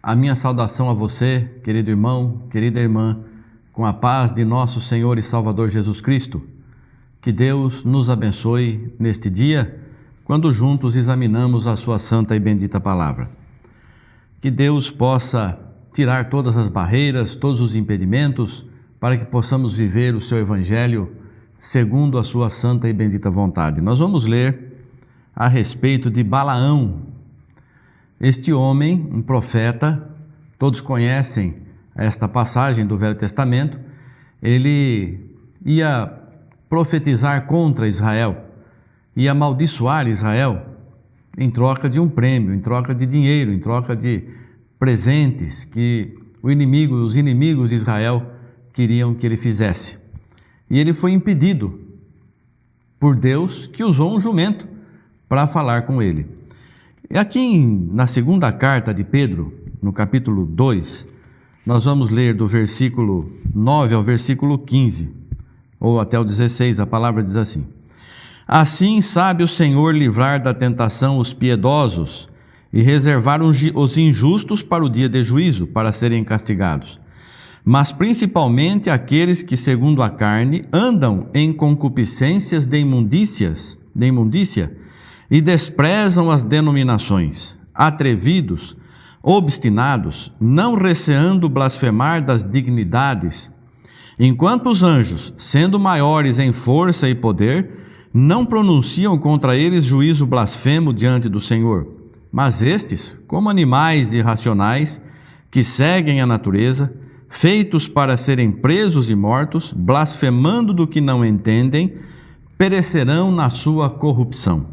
A minha saudação a você, querido irmão, querida irmã, com a paz de nosso Senhor e Salvador Jesus Cristo. Que Deus nos abençoe neste dia, quando juntos examinamos a sua santa e bendita palavra. Que Deus possa tirar todas as barreiras, todos os impedimentos, para que possamos viver o seu Evangelho segundo a sua santa e bendita vontade. Nós vamos ler a respeito de Balaão. Este homem, um profeta, todos conhecem esta passagem do Velho Testamento, ele ia profetizar contra Israel, ia amaldiçoar Israel em troca de um prêmio, em troca de dinheiro, em troca de presentes que os inimigos de Israel queriam que ele fizesse. E ele foi impedido por Deus, que usou um jumento para falar com ele. E aqui na segunda carta de Pedro, no capítulo 2, nós vamos ler do versículo 9 ao versículo 15, ou até o 16, a palavra diz assim: Assim sabe o Senhor livrar da tentação os piedosos e reservar os injustos para o dia de juízo, para serem castigados. Mas principalmente aqueles que, segundo a carne, andam em concupiscências de imundícia e desprezam as denominações, atrevidos, obstinados, não receando blasfemar das dignidades, enquanto os anjos, sendo maiores em força e poder, não pronunciam contra eles juízo blasfemo diante do Senhor. Mas estes, como animais irracionais, que seguem a natureza, feitos para serem presos e mortos, blasfemando do que não entendem, perecerão na sua corrupção,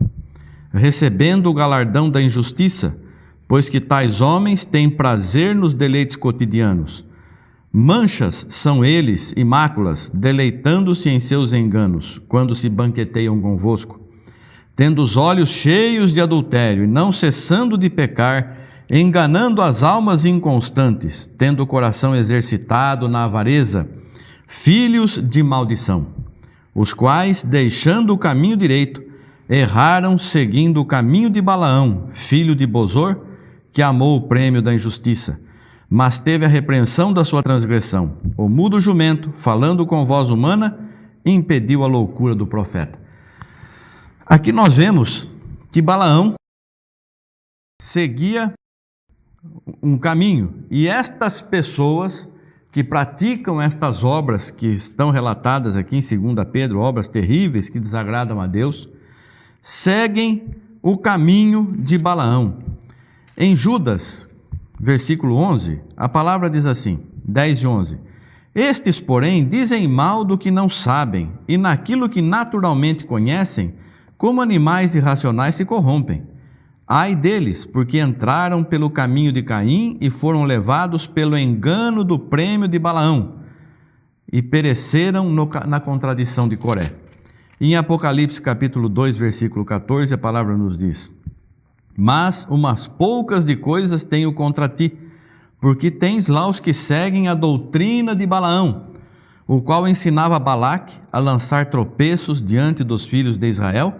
recebendo o galardão da injustiça, pois que tais homens têm prazer nos deleites cotidianos. Manchas são eles e máculas, deleitando-se em seus enganos, quando se banqueteiam convosco, tendo os olhos cheios de adultério e não cessando de pecar, enganando as almas inconstantes, tendo o coração exercitado na avareza, filhos de maldição, os quais, deixando o caminho direito, erraram seguindo o caminho de Balaão, filho de Bosor, que amou o prêmio da injustiça, mas teve a repreensão da sua transgressão. O mudo jumento, falando com voz humana, impediu a loucura do profeta. Aqui nós vemos que Balaão seguia um caminho, e estas pessoas que praticam estas obras que estão relatadas aqui em 2 Pedro, obras terríveis que desagradam a Deus, seguem o caminho de Balaão. Em Judas, versículo 11, a palavra diz assim, 10 e 11, Estes, porém, dizem mal do que não sabem, e naquilo que naturalmente conhecem, como animais irracionais se corrompem. Ai deles, porque entraram pelo caminho de Caim e foram levados pelo engano do prêmio de Balaão, e pereceram na contradição de Coré. Em Apocalipse capítulo 2, versículo 14, a palavra nos diz, Mas umas poucas de coisas tenho contra ti, porque tens lá os que seguem a doutrina de Balaão, o qual ensinava Balaque a lançar tropeços diante dos filhos de Israel,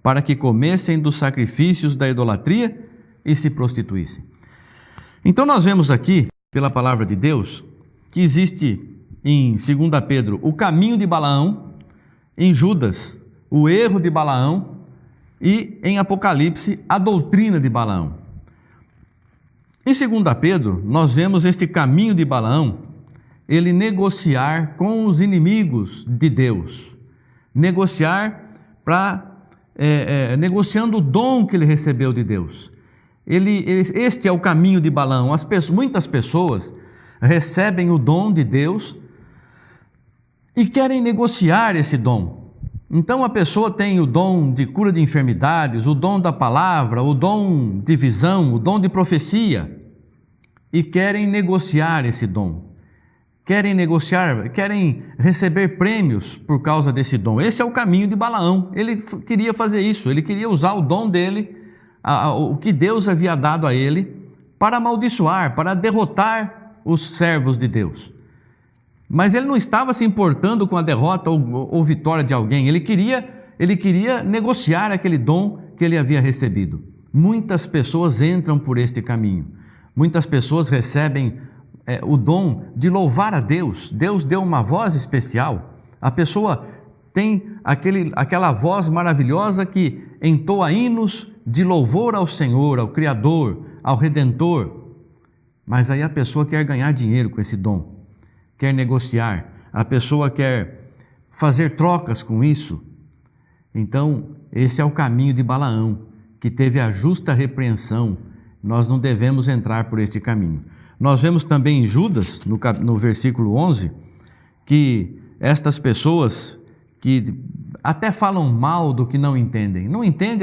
para que comessem dos sacrifícios da idolatria e se prostituíssem. Então nós vemos aqui, pela palavra de Deus, que existe em 2 Pedro o caminho de Balaão, em Judas o erro de Balaão e em Apocalipse a doutrina de Balaão. Em 2 Pedro nós vemos este caminho de Balaão, ele negociar com os inimigos de Deus, negociando o dom que ele recebeu de Deus. Este é o caminho de Balaão. Muitas pessoas recebem o dom de Deus e querem negociar esse dom. Então a pessoa tem o dom de cura de enfermidades, o dom da palavra, o dom de visão, o dom de profecia, e querem negociar esse dom. Querem receber prêmios por causa desse dom. Esse é o caminho de Balaão. Ele queria fazer isso, ele queria usar o dom dele, o que Deus havia dado a ele, para amaldiçoar, para derrotar os servos de Deus. Mas ele não estava se importando com a derrota ou vitória de alguém, ele queria negociar aquele dom que ele havia recebido. Muitas pessoas entram por este caminho. Muitas pessoas recebem o dom de louvar a Deus. Deus deu uma voz especial. A pessoa tem aquela voz maravilhosa que entoa hinos de louvor ao Senhor, ao Criador, ao Redentor. Mas aí a pessoa quer ganhar dinheiro com esse dom, quer negociar, a pessoa quer fazer trocas com isso. Então, esse é o caminho de Balaão, que teve a justa repreensão. Nós não devemos entrar por este caminho. Nós vemos também em Judas, no versículo 11, que estas pessoas que até falam mal do que não entendem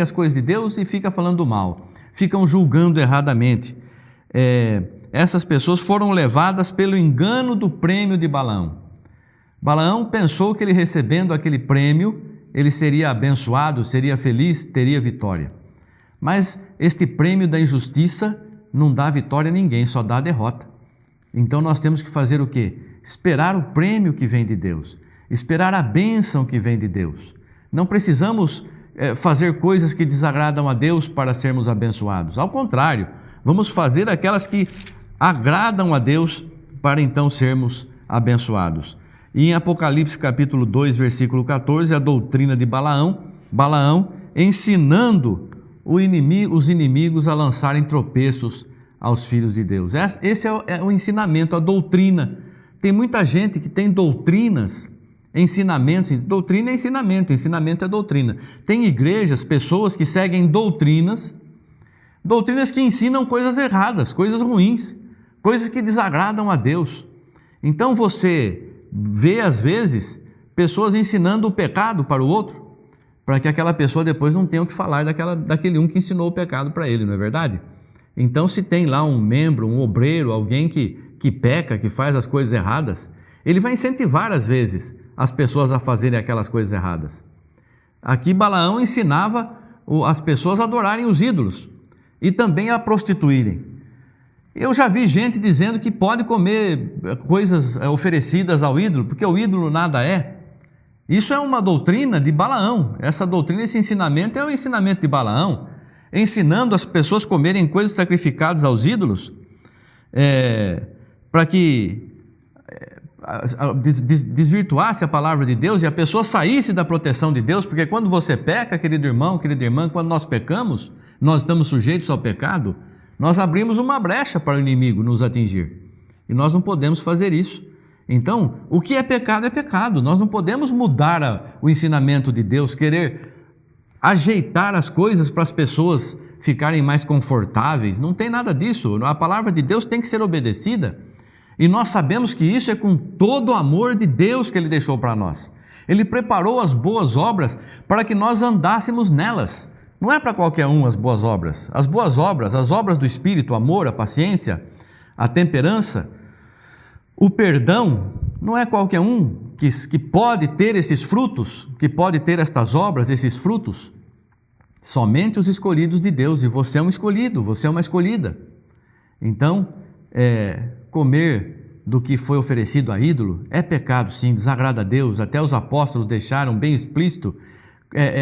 as coisas de Deus e ficam falando mal, ficam julgando erradamente. Essas pessoas foram levadas pelo engano do prêmio de Balaão. Balaão pensou que ele recebendo aquele prêmio, ele seria abençoado, seria feliz, teria vitória. Mas este prêmio da injustiça não dá vitória a ninguém, só dá derrota. Então nós temos que fazer o quê? Esperar o prêmio que vem de Deus, esperar a bênção que vem de Deus. Não precisamos fazer coisas que desagradam a Deus para sermos abençoados. Ao contrário, vamos fazer aquelas que agradam a Deus para então sermos abençoados. E em Apocalipse capítulo 2, versículo 14, a doutrina de Balaão ensinando os inimigos a lançarem tropeços aos filhos de Deus. Esse é o ensinamento, a doutrina. Tem muita gente que tem doutrinas, ensinamentos. Doutrina é ensinamento, ensinamento é doutrina. Tem igrejas, pessoas que seguem doutrinas que ensinam coisas erradas, coisas ruins, coisas que desagradam a Deus. Então você vê às vezes pessoas ensinando o pecado para o outro, para que aquela pessoa depois não tenha o que falar daquele um que ensinou o pecado para ele, não é verdade? Então, se tem lá um membro, um obreiro, alguém que peca, que faz as coisas erradas, ele vai incentivar às vezes as pessoas a fazerem aquelas coisas erradas. Aqui Balaão ensinava as pessoas a adorarem os ídolos e também a prostituírem. Eu já vi gente dizendo que pode comer coisas oferecidas ao ídolo, porque o ídolo nada é. Isso é uma doutrina de Balaão. Essa doutrina, esse ensinamento é o ensinamento de Balaão, ensinando as pessoas a comerem coisas sacrificadas aos ídolos, para que desvirtuasse a palavra de Deus e a pessoa saísse da proteção de Deus, porque quando você peca, querido irmão, querida irmã, quando nós pecamos, nós estamos sujeitos ao pecado, nós abrimos uma brecha para o inimigo nos atingir, e nós não podemos fazer isso. Então, o que é pecado, nós não podemos mudar o ensinamento de Deus, querer ajeitar as coisas para as pessoas ficarem mais confortáveis, não tem nada disso, a palavra de Deus tem que ser obedecida, e nós sabemos que isso é com todo o amor de Deus que Ele deixou para nós. Ele preparou as boas obras para que nós andássemos nelas. Não é para qualquer um as boas obras. As boas obras, as obras do Espírito, o amor, a paciência, a temperança, o perdão, não é qualquer um que pode ter esses frutos, que pode ter estas obras, esses frutos. Somente os escolhidos de Deus, e você é um escolhido, você é uma escolhida. Então, comer do que foi oferecido a ídolo é pecado, sim, desagrada a Deus. Até os apóstolos deixaram bem explícito,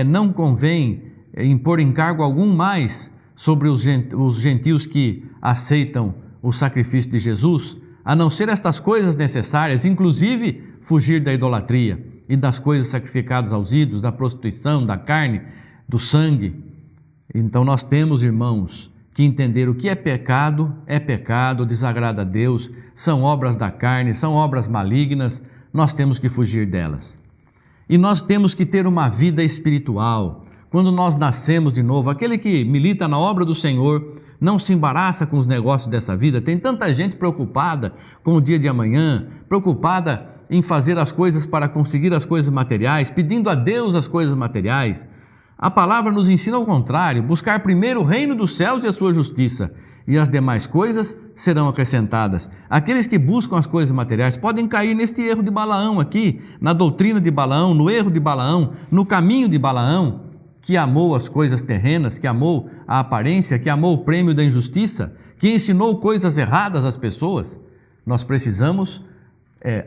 não convém impor encargo algum mais sobre os gentios que aceitam o sacrifício de Jesus, a não ser estas coisas necessárias, inclusive fugir da idolatria e das coisas sacrificadas aos ídolos, da prostituição, da carne, do sangue. Então nós temos, irmãos, que entender o que é pecado, desagrada a Deus, são obras da carne, são obras malignas, nós temos que fugir delas. E nós temos que ter uma vida espiritual. Quando nós nascemos de novo, aquele que milita na obra do Senhor não se embaraça com os negócios dessa vida. Tem tanta gente preocupada com o dia de amanhã, preocupada em fazer as coisas para conseguir as coisas materiais, pedindo a Deus as coisas materiais. A palavra nos ensina ao contrário, buscar primeiro o reino dos céus e a sua justiça, e as demais coisas serão acrescentadas. Aqueles que buscam as coisas materiais podem cair neste erro de Balaão aqui, na doutrina de Balaão, no erro de Balaão, no caminho de Balaão, que amou as coisas terrenas, que amou a aparência, que amou o prêmio da injustiça, que ensinou coisas erradas às pessoas. Nós precisamos,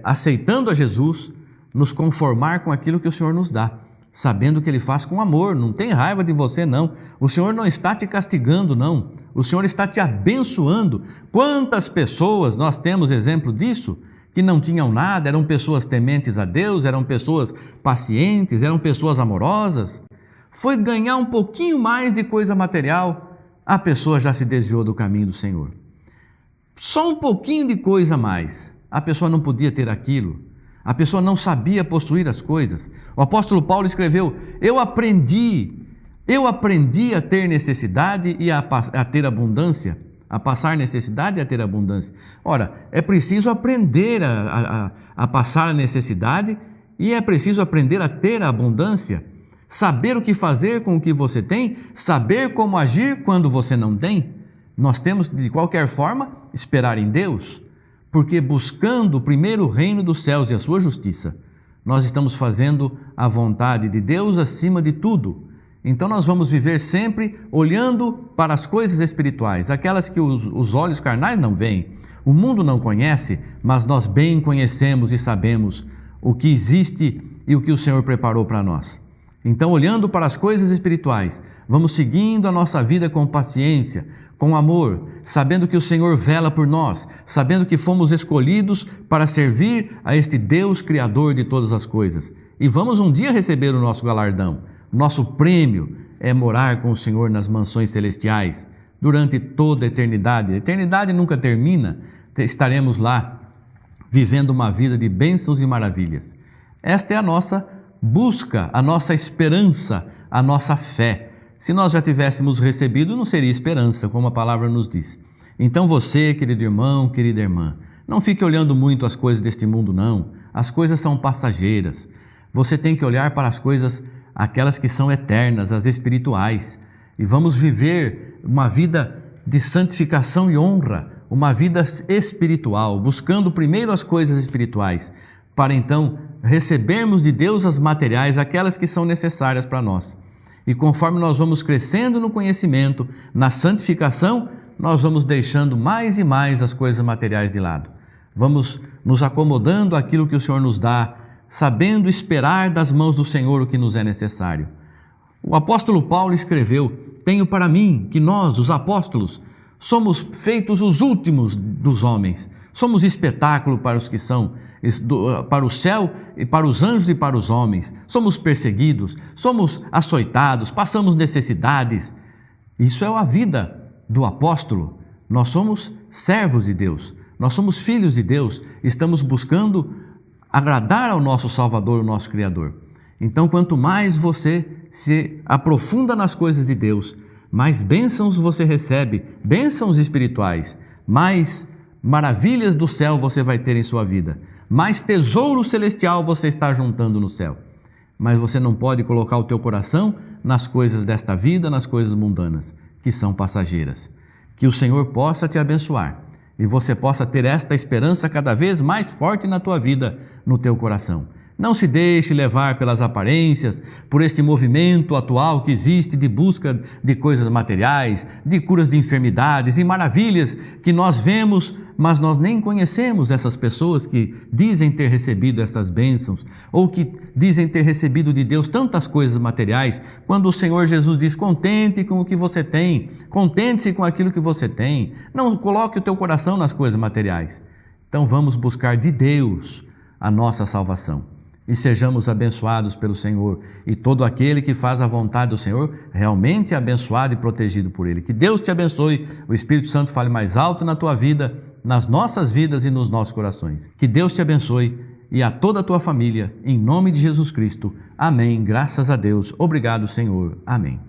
aceitando a Jesus, nos conformar com aquilo que o Senhor nos dá. sabendo que Ele faz com amor, não tem raiva de você não. O Senhor não está te castigando não, o Senhor está te abençoando. Quantas pessoas nós temos exemplo disso, que não tinham nada, eram pessoas tementes a Deus, eram pessoas pacientes, eram pessoas amorosas. Foi ganhar um pouquinho mais de coisa material, a pessoa já se desviou do caminho do Senhor. Só um pouquinho de coisa a mais, a pessoa não podia ter aquilo. A pessoa não sabia possuir as coisas. O apóstolo Paulo escreveu: eu aprendi a ter necessidade e a ter abundância, a passar necessidade e a ter abundância. Ora, é preciso aprender a passar a necessidade e é preciso aprender a ter a abundância, saber o que fazer com o que você tem, saber como agir quando você não tem. Nós temos, de qualquer forma, esperar em Deus, porque buscando o primeiro reino dos céus e a sua justiça, nós estamos fazendo a vontade de Deus acima de tudo. Então nós vamos viver sempre olhando para as coisas espirituais, aquelas que os olhos carnais não veem, o mundo não conhece, mas nós bem conhecemos e sabemos o que existe e o que o Senhor preparou para nós. Então, olhando para as coisas espirituais, vamos seguindo a nossa vida com paciência, com amor, sabendo que o Senhor vela por nós, sabendo que fomos escolhidos para servir a este Deus Criador de todas as coisas. E vamos um dia receber o nosso galardão. Nosso prêmio é morar com o Senhor nas mansões celestiais durante toda a eternidade. A eternidade nunca termina, estaremos lá vivendo uma vida de bênçãos e maravilhas. Esta é a nossa busca, a nossa esperança, a nossa fé. Se nós já tivéssemos recebido, não seria esperança, como a palavra nos diz. Então você, querido irmão, querida irmã, não fique olhando muito as coisas deste mundo, não. As coisas são passageiras. Você tem que olhar para as coisas, aquelas que são eternas, as espirituais. E vamos viver uma vida de santificação e honra, uma vida espiritual, buscando primeiro as coisas espirituais, para então recebermos de Deus as materiais, aquelas que são necessárias para nós. E conforme nós vamos crescendo no conhecimento, na santificação, nós vamos deixando mais e mais as coisas materiais de lado. Vamos nos acomodando àquilo que o Senhor nos dá, sabendo esperar das mãos do Senhor o que nos é necessário. O apóstolo Paulo escreveu: tenho para mim que nós, os apóstolos, somos feitos os últimos dos homens. Somos espetáculo para os que são, para o céu e para os anjos e para os homens. Somos perseguidos, somos açoitados, passamos necessidades. Isso é a vida do apóstolo. Nós somos servos de Deus, nós somos filhos de Deus, estamos buscando agradar ao nosso Salvador, o nosso Criador. Então, quanto mais você se aprofunda nas coisas de Deus, mais bênçãos você recebe, bênçãos espirituais, mais maravilhas do céu você vai ter em sua vida, mais tesouro celestial você está juntando no céu. Mas você não pode colocar o teu coração nas coisas desta vida, nas coisas mundanas, que são passageiras. Que o Senhor possa te abençoar e você possa ter esta esperança cada vez mais forte na tua vida, no teu coração. Não se deixe levar pelas aparências, por este movimento atual que existe de busca de coisas materiais, de curas de enfermidades e maravilhas que nós vemos, mas nós nem conhecemos essas pessoas que dizem ter recebido essas bênçãos ou que dizem ter recebido de Deus tantas coisas materiais, quando o Senhor Jesus diz: contente com o que você tem, contente-se com aquilo que você tem, não coloque o teu coração nas coisas materiais. Então vamos buscar de Deus a nossa salvação. E sejamos abençoados pelo Senhor, e todo aquele que faz a vontade do Senhor realmente é abençoado e protegido por Ele. Que Deus te abençoe, o Espírito Santo fale mais alto na tua vida, nas nossas vidas e nos nossos corações. Que Deus te abençoe e a toda a tua família, em nome de Jesus Cristo. Amém. Graças a Deus. Obrigado, Senhor. Amém.